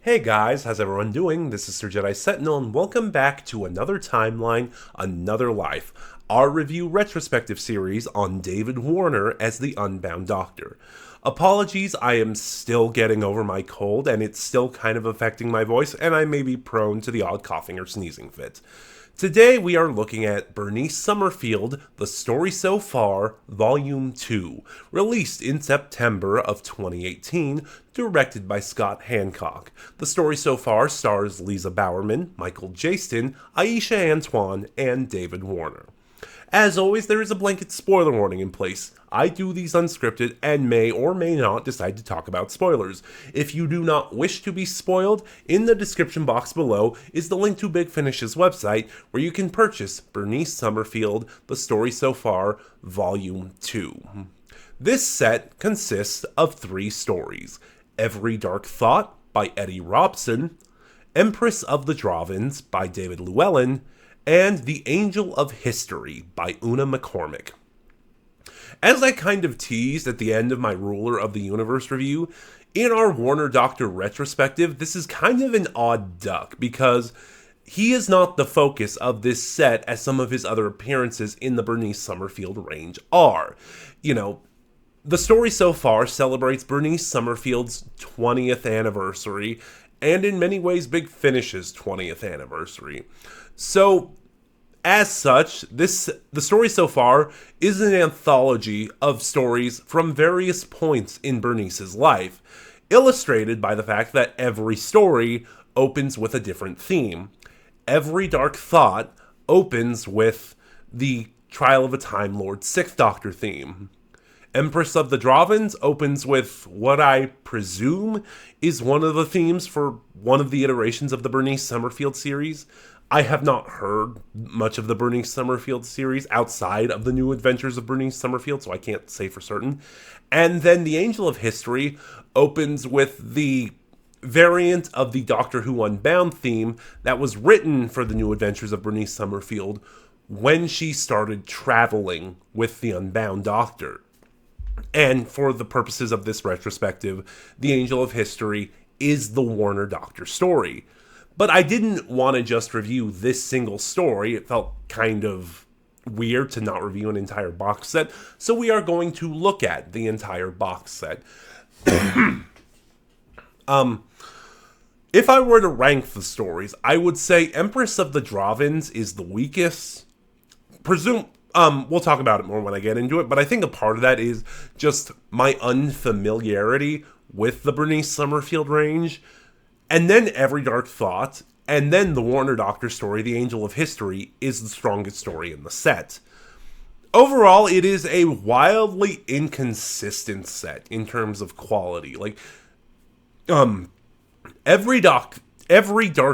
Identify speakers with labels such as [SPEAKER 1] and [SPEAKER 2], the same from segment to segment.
[SPEAKER 1] Hey guys, how's everyone doing? This is Sir Jedi Sentinel, and welcome back to another timeline, another life. Our review retrospective series on David Warner as the Unbound Doctor. Apologies, I am still getting over my cold, and it's still kind of affecting my voice, and I may be prone to the odd coughing or sneezing fit. Today we are looking at Bernice Summerfield, The Story So Far, Volume 2, released in September of 2018, directed by Scott Hancock. The story so far stars Lisa Bowerman, Michael Jaston, Aisha Antoine, and David Warner. As always, there is a blanket spoiler warning in place. I do these unscripted and may or may not decide to talk about spoilers. If you do not wish to be spoiled, in the description box below is the link to Big Finish's website where you can purchase Bernice Summerfield, The Story So Far, Volume 2. This set consists of 3 stories. Every Dark Thought by Eddie Robson, Empress of the Dravins by David Llewellyn, and The Angel of History by Una McCormick. As I kind of teased at the end of my Ruler of the Universe review, in our Warner Doctor retrospective, this is kind of an odd duck because he is not the focus of this set as some of his other appearances in the Bernice Summerfield range are. The story so far celebrates Bernice Summerfield's 20th anniversary, and in many ways Big Finish's 20th anniversary. So, as such, the story so far is an anthology of stories from various points in Bernice's life, illustrated by the fact that every story opens with a different theme. Every Dark Thought opens with the Trial of a Time Lord 6th Doctor theme. Empress of the Dravins opens with what I presume is one of the themes for one of the iterations of the Bernice Summerfield series. I have not heard much of the Bernice Summerfield series outside of the New Adventures of Bernice Summerfield, so I can't say for certain. And then The Angel of History opens with the variant of the Doctor Who Unbound theme that was written for the New Adventures of Bernice Summerfield when she started traveling with the Unbound Doctor. And for the purposes of this retrospective, The Angel of History is the Warner Doctor story. But I didn't want to just review this single story. It felt kind of weird to not review an entire box set. So we are going to look at the entire box set. If I were to rank the stories, I would say Empress of the Dravins is the weakest. We'll talk about it more when I get into it, but I think a part of that is just my unfamiliarity with the Bernice Summerfield range. And then Every Dark Thought, and then the Warner Doctor story, The Angel of History, is the strongest story in the set. Overall, it is a wildly inconsistent set in terms of quality. Every Dark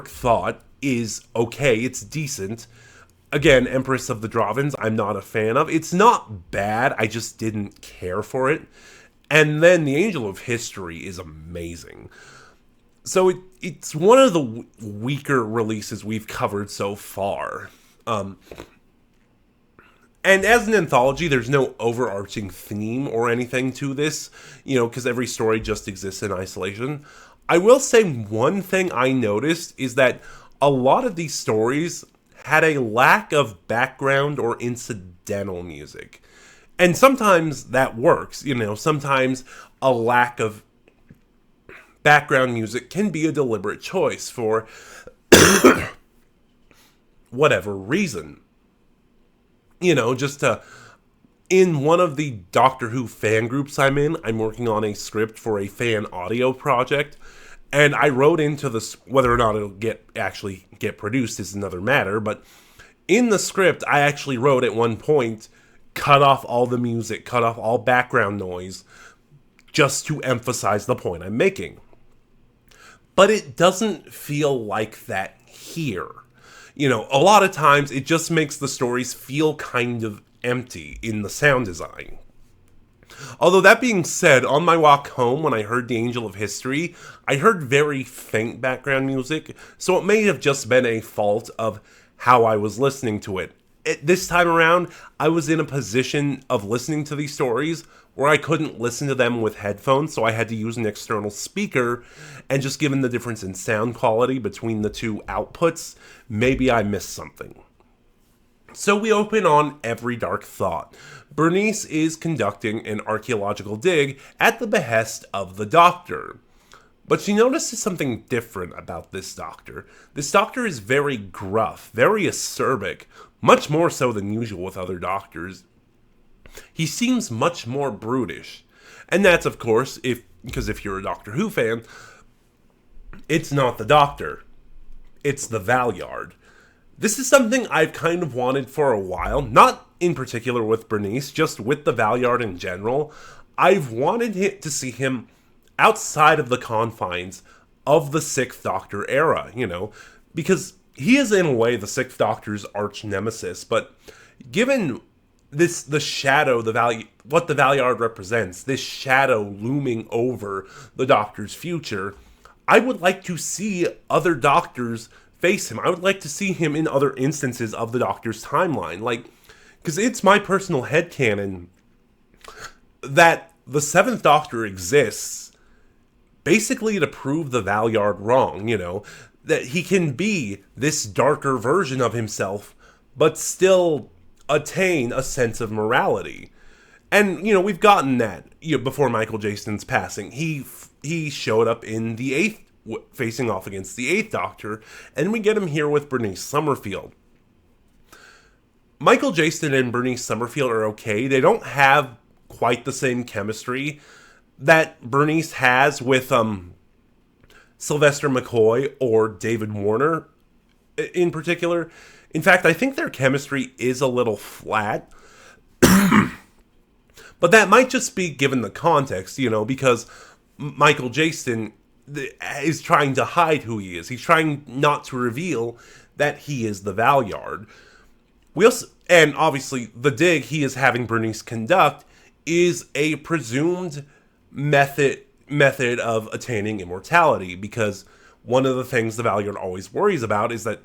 [SPEAKER 1] Thought is okay, it's decent. Again, Empress of the Dravins, I'm not a fan of. It's not bad, I just didn't care for it. And then The Angel of History is amazing. So it's one of the weaker releases we've covered so far. And as an anthology, there's no overarching theme or anything to this, because every story just exists in isolation. I will say one thing I noticed is that a lot of these stories had a lack of background or incidental music. And sometimes that works, sometimes a lack of background music can be a deliberate choice for whatever reason. In one of the Doctor Who fan groups I'm working on a script for a fan audio project, and I wrote into this, whether or not it'll actually get produced is another matter, but in the script, I actually wrote at one point, cut off all the music, cut off all background noise, just to emphasize the point I'm making. But it doesn't feel like that here. A lot of times it just makes the stories feel kind of empty in the sound design. Although that being said, on my walk home when I heard The Angel of History, I heard very faint background music, so it may have just been a fault of how I was listening to it. this time around, I was in a position of listening to these stories where I couldn't listen to them with headphones, so I had to use an external speaker, and just given the difference in sound quality between the two outputs, maybe I missed something. So we open on Every Dark Thought. Bernice is conducting an archaeological dig at the behest of the Doctor. But she notices something different about this Doctor. This Doctor is very gruff, very acerbic, much more so than usual with other Doctors. He seems much more brutish. And that's, of course, because if you're a Doctor Who fan, it's not the Doctor. It's the Valeyard. This is something I've kind of wanted for a while, not in particular with Bernice, just with the Valeyard in general. I've wanted to see him outside of the confines of the Sixth Doctor era, because he is in a way the Sixth Doctor's arch nemesis, but given the shadow, what the Valeyard represents, this shadow looming over the Doctor's future, I would like to see other Doctors face him. I would like to see him in other instances of the Doctor's timeline, because it's my personal headcanon that the Seventh Doctor exists basically to prove the Valeyard wrong, that he can be this darker version of himself, but still attain a sense of morality. And, we've gotten that, before Michael Jason's passing. He showed up in the Eighth, facing off against the Eighth Doctor, and we get him here with Bernice Summerfield. Michael Jason and Bernice Summerfield are okay. They don't have quite the same chemistry that Bernice has with Sylvester McCoy or David Warner in particular. In fact, I think their chemistry is a little flat. But that might just be given the context, because Michael Jason is trying to hide who he is. He's trying not to reveal that he is the Valeyard. And obviously, the dig he is having Bernice conduct is a presumed method of attaining immortality, because one of the things the Valeyard always worries about is that,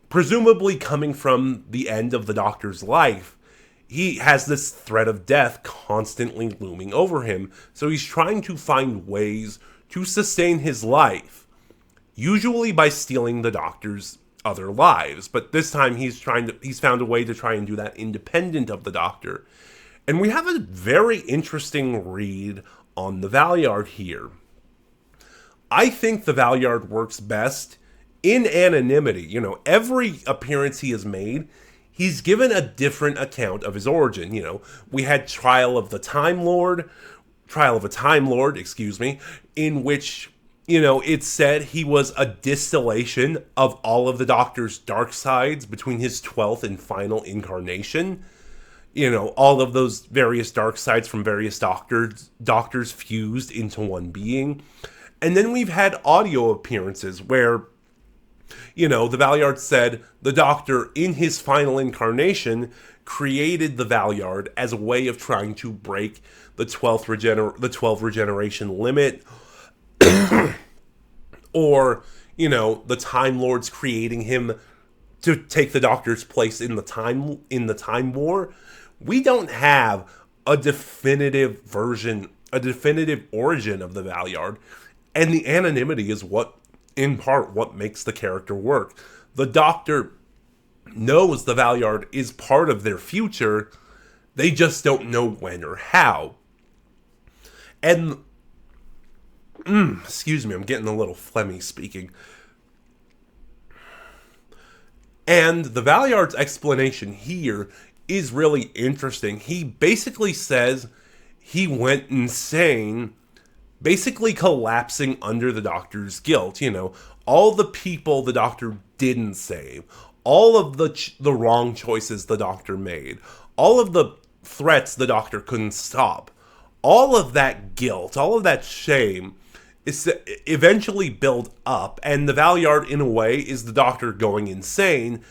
[SPEAKER 1] presumably coming from the end of the Doctor's life, he has this threat of death constantly looming over him, so he's trying to find ways to sustain his life, usually by stealing the Doctor's other lives. But this time he's found a way to try and do that independent of the Doctor. And we have a very interesting read on the Valeyard here. I think the Valeyard works best in anonymity. Every appearance he has made, he's given a different account of his origin. We had Trial of a Time Lord, in which, it said he was a distillation of all of the Doctor's dark sides between his 12th and final incarnation. All of those various dark sides from various doctors fused into one being. And then we've had audio appearances where, the Valeyard said the Doctor, in his final incarnation, created the Valeyard as a way of trying to break the 12 regeneration limit, or, the Time Lords creating him to take the Doctor's place in the Time War. We don't have a definitive origin of the Valeyard, and the anonymity is what makes the character work. The Doctor knows the Valeyard is part of their future, they just don't know when or how. And, excuse me, I'm getting a little phlegmy speaking. And the Valeyard's explanation here is really interesting. He basically says he went insane, basically collapsing under the Doctor's guilt. All the people the Doctor didn't save, all of the wrong choices the Doctor made, all of the threats the Doctor couldn't stop, all of that guilt, all of that shame is eventually built up, and the Valeyard, in a way, is the Doctor going insane,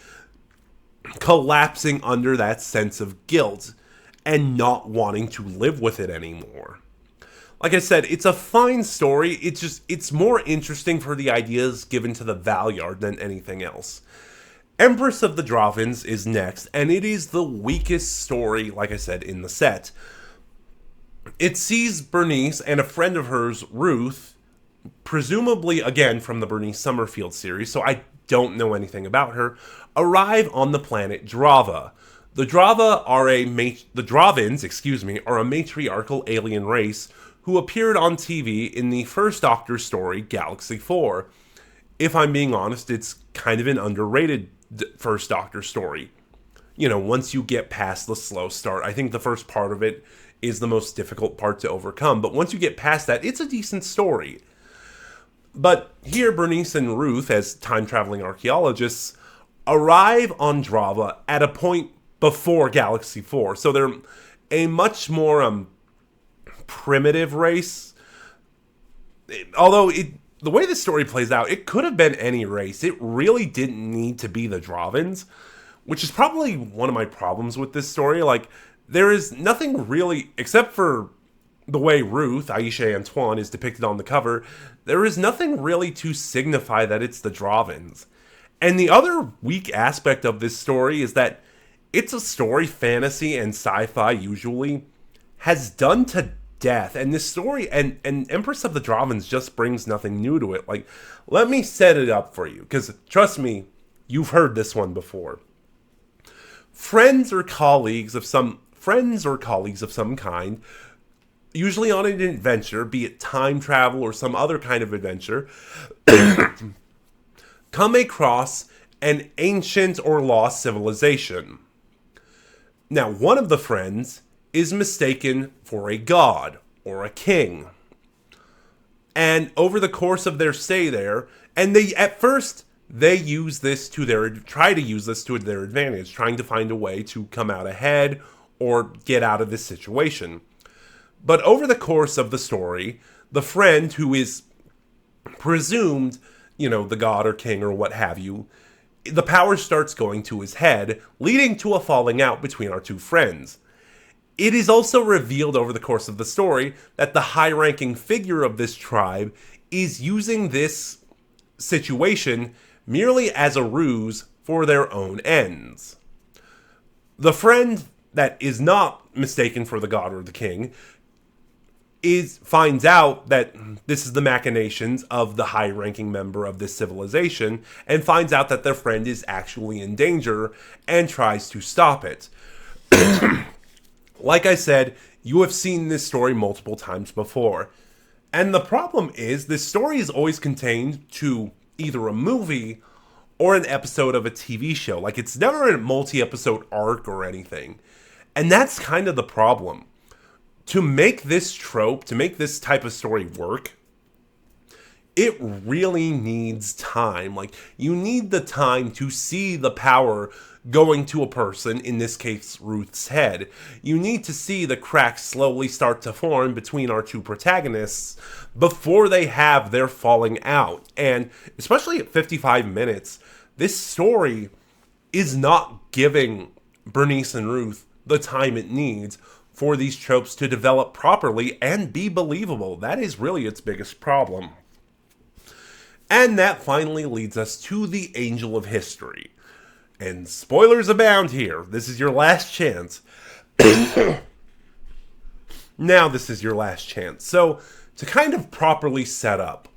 [SPEAKER 1] collapsing under that sense of guilt and not wanting to live with it anymore. Like I said, it's a fine story. It's more interesting for the ideas given to the Valeyard than anything else. Empress of the Dravins is next, and it is the weakest story, like I said, in the set. It sees Bernice and a friend of hers, Ruth, presumably again from the Bernice Summerfield series, so I don't know anything about her, arrive on the planet Drava. The Dravins, are a matriarchal alien race who appeared on TV in the first Doctor story, Galaxy 4. If I'm being honest, it's kind of an underrated first Doctor story. Once you get past the slow start, I think the first part of it is the most difficult part to overcome. But once you get past that, it's a decent story. But here, Bernice and Ruth, as time-traveling archaeologists, arrive on Drava at a point before Galaxy 4. So they're a much more primitive race. Although the way the story plays out, it could have been any race. It really didn't need to be the Dravins, which is probably one of my problems with this story. Like, there is nothing really, except for the way Ruth, Aisha Antoine, is depicted on the cover, there is nothing really to signify that it's the Dravins. And the other weak aspect of this story is that it's a story fantasy and sci-fi usually has done to death. And this story, and Empress of the Dravins just brings nothing new to it. Like, let me set it up for you, because trust me, you've heard this one before. Friends or colleagues of some kind, usually on an adventure, be it time travel or some other kind of adventure, come across an ancient or lost civilization. Now, one of the friends is mistaken for a god or a king. And over the course of their stay there, and at first they try to use this to their advantage, trying to find a way to come out ahead or get out of this situation. But over the course of the story, the friend who is presumed, the god or king or what have you, the power starts going to his head, leading to a falling out between our two friends. It is also revealed over the course of the story that the high-ranking figure of this tribe is using this situation merely as a ruse for their own ends. The friend that is not mistaken for the god or the king finds out that this is the machinations of the high-ranking member of this civilization, and finds out that their friend is actually in danger and tries to stop it. Like I said, you have seen this story multiple times before. And the problem is, this story is always contained to either a movie or an episode of a TV show. Like, it's never a multi-episode arc or anything. And that's kind of the problem. To make this trope, to make this type of story work, it really needs time. Like, you need the time to see the power going to a person, in this case, Ruth's head. You need to see the cracks slowly start to form between our two protagonists before they have their falling out. And especially at 55 minutes, this story is not giving Bernice and Ruth the time it needs for these tropes to develop properly and be believable. That is really its biggest problem. And that finally leads us to the Angel of History. And spoilers abound here. This is your last chance. Now this is your last chance. So, to kind of properly set up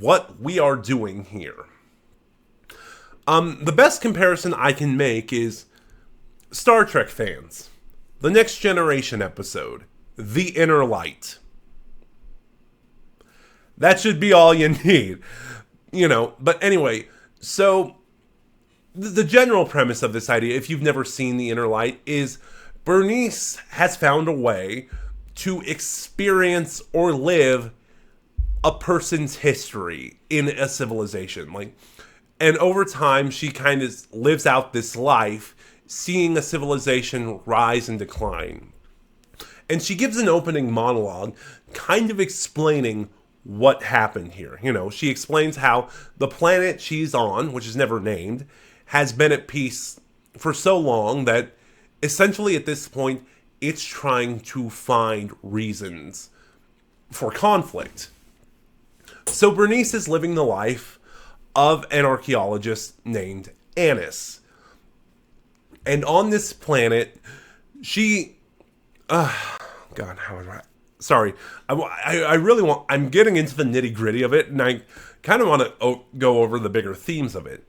[SPEAKER 1] what we are doing here, the best comparison I can make is Star Trek fans. The Next Generation episode, The Inner Light. That should be all you need. But anyway, so the general premise of this idea, if you've never seen The Inner Light, is Bernice has found a way to experience or live a person's history in a civilization. And over time, she kind of lives out this life, seeing a civilization rise and decline. And she gives an opening monologue kind of explaining what happened here. She explains how the planet she's on, which is never named, has been at peace for so long that essentially at this point, it's trying to find reasons for conflict. So Bernice is living the life of an archaeologist named Annis. And on this planet, she... God, how do I... Sorry. I really want... I'm getting into the nitty-gritty of it, and I kind of want to go over the bigger themes of it.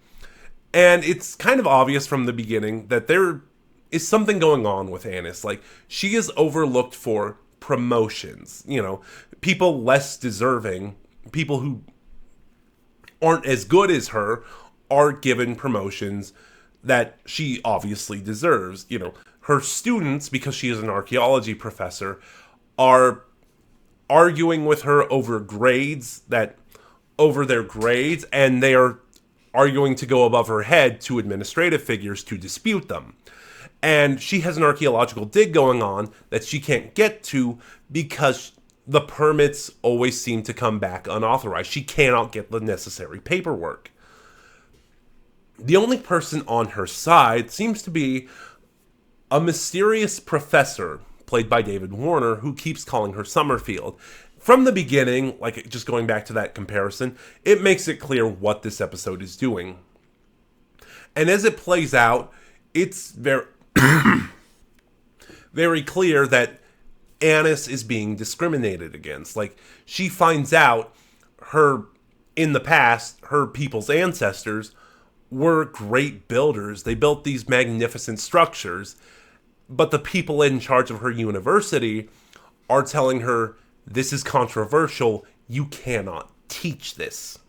[SPEAKER 1] And it's kind of obvious from the beginning that there is something going on with Annis. Like, she is overlooked for promotions. You know, people less deserving, people who aren't as good as her, are given promotions that she obviously deserves. You know, her students, because she is an archaeology professor, are arguing with her over their grades, and they are arguing to go above her head to administrative figures to dispute them. And she has an archaeological dig going on that she can't get to because the permits always seem to come back unauthorized. She cannot get the necessary paperwork. The only person on her side seems to be a mysterious professor, played by David Warner, who keeps calling her Summerfield. From the beginning, like just going back to that comparison, it makes it clear what this episode is doing. And as it plays out, it's very, very clear that Annis is being discriminated against. Like, she finds out in the past, her people's ancestors were great builders. They built these magnificent structures, but the people in charge of her university are telling her, this is controversial, you cannot teach this.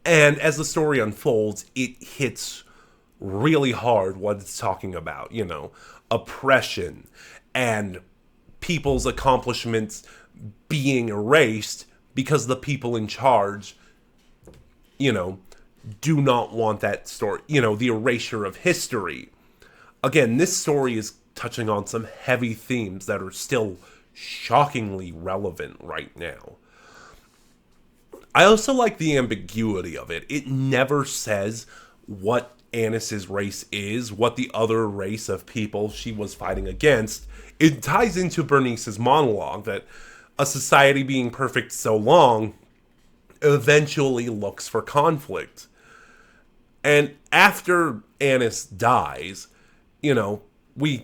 [SPEAKER 1] And as the story unfolds, it hits really hard what it's talking about, you know, oppression and people's accomplishments being erased because the people in charge, you know, do not want that story, you know, the erasure of history. Again, this story is touching on some heavy themes that are still shockingly relevant right now. I also like the ambiguity of it. It never says what Annis's race is, what the other race of people she was fighting against. It ties into Bernice's monologue that a society being perfect so long eventually looks for conflict. And after Annis dies, you know, we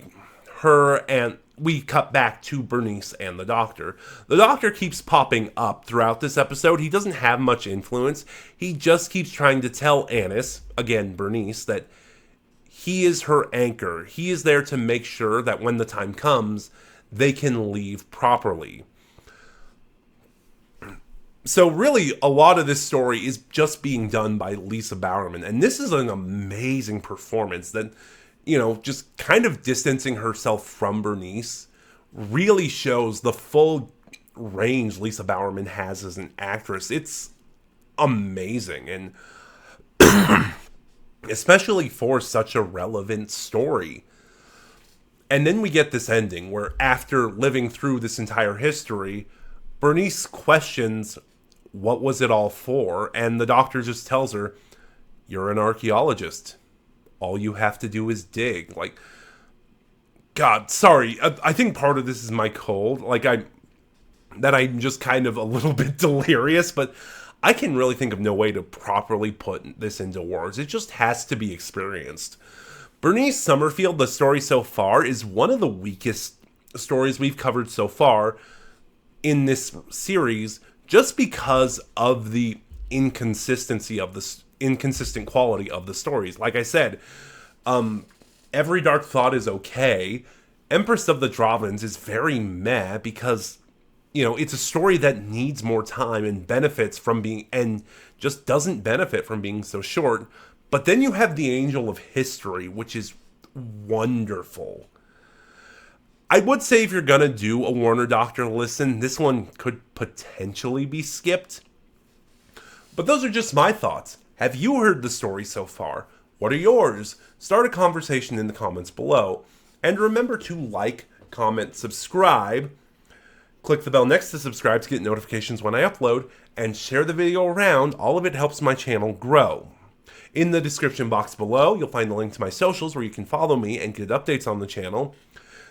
[SPEAKER 1] cut back to Bernice and the Doctor. The Doctor keeps popping up throughout this episode. He doesn't have much influence. He just keeps trying to tell Annis, again Bernice, that he is her anchor. He is there to make sure that when the time comes, they can leave properly. So really, a lot of this story is just being done by Lisa Bowerman. And this is an amazing performance that, you know, just kind of distancing herself from Bernice really shows the full range Lisa Bowerman has as an actress. It's amazing. And especially for such a relevant story. And then we get this ending where after living through this entire history, Bernice questions, what was it all for? And the Doctor just tells her, you're an archaeologist. All you have to do is dig. Like, God, sorry. I think part of this is my cold. Like, I'm just kind of a little bit delirious, but I can really think of no way to properly put this into words. It just has to be experienced. Bernice Summerfield, the story so far, is one of the weakest stories we've covered so far in this series, just because of the inconsistency of the inconsistent quality of the stories. Like I said, Every Dark Thought is okay. Empress of the Dravens is very meh because, you know, it's a story that needs more time and benefits from being, and just doesn't benefit from being so short. But then you have the Angel of History, which is wonderful. I would say if you're gonna do a Warner Doctor listen, this one could potentially be skipped. But those are just my thoughts. Have you heard the story so far? What are yours? Start a conversation in the comments below. And remember to like, comment, subscribe. Click the bell next to subscribe to get notifications when I upload. And share the video around. All of it helps my channel grow. In the description box below, you'll find the link to my socials where you can follow me and get updates on the channel.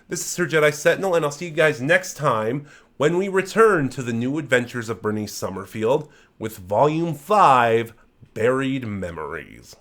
[SPEAKER 1] This is Sir Jedi Sentinel, and I'll see you guys next time when we return to the new adventures of Bernice Summerfield with Volume 5, Buried Memories.